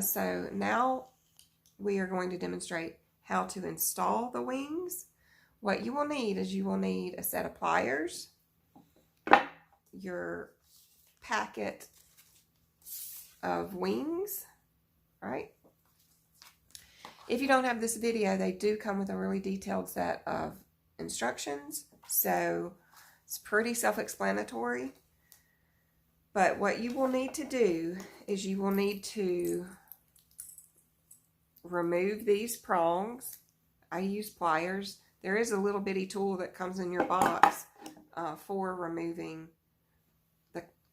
So now we are going to demonstrate how to install the wings. What you will need is you will need a set of pliers, your packet of wings, right? If you don't have this video, they do come with a really detailed set of instructions, so it's pretty self-explanatory. But what you will need to do is you will need to remove these prongs. I use pliers. There is a little bitty tool that comes in your box for removing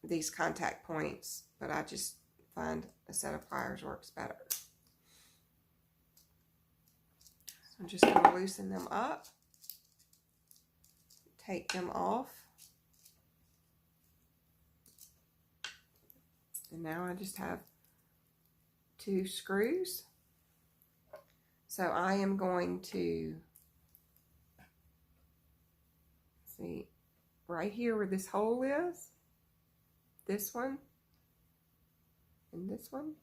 these contact points, but I just find a set of pliers works better. So I'm just going to loosen them up, take them off, and now I just have 2 screws. So I am going to, see, right here where this hole is, this one, and this one,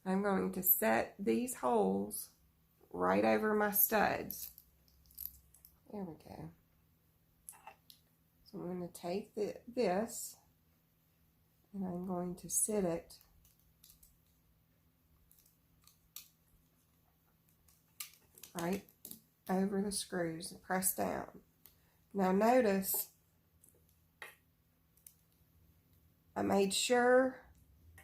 I'm going to set these holes right over my studs. There we go. So I'm going to take this, and I'm going to sit it right over the screws and press down. Now notice I made sure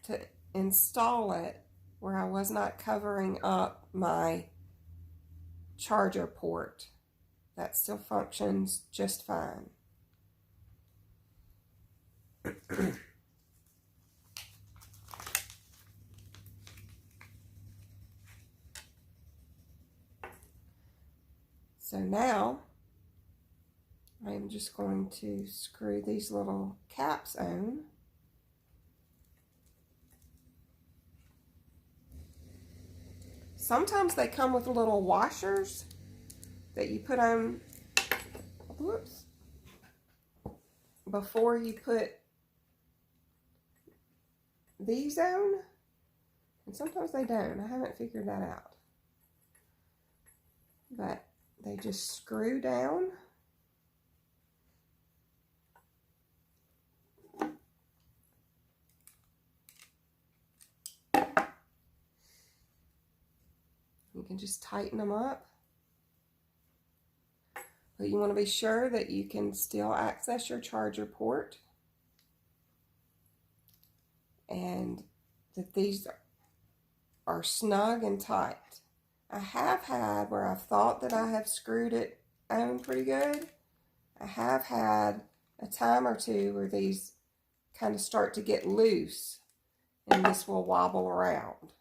to install it where I was not covering up my charger port. That still functions just fine. So now I'm just going to screw these little caps on. Sometimes they come with little washers that you put on, whoops, before you put these on, and sometimes they don't. I haven't figured that out. But they just screw down. You can just tighten them up. But you want to be sure that you can still access your charger port and that these are snug and tight. I have had where I've thought that I have screwed it on pretty good. I have had a time or two where these kind of start to get loose and this will wobble around.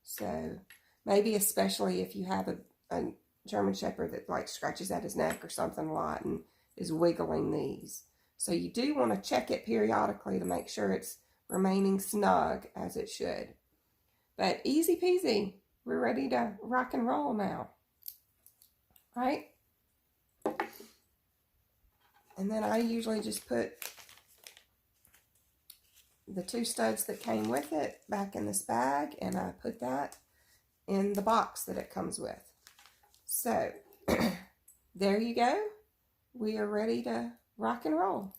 So maybe especially if you have a German Shepherd that like scratches at his neck or something a lot and is wiggling these. So you do want to check it periodically to make sure it's remaining snug as it should. But easy peasy, we're ready to rock and roll now, right? And then I usually just put the 2 studs that came with it back in this bag, and I put that in the box that it comes with. So there you go. We are ready to rock and roll.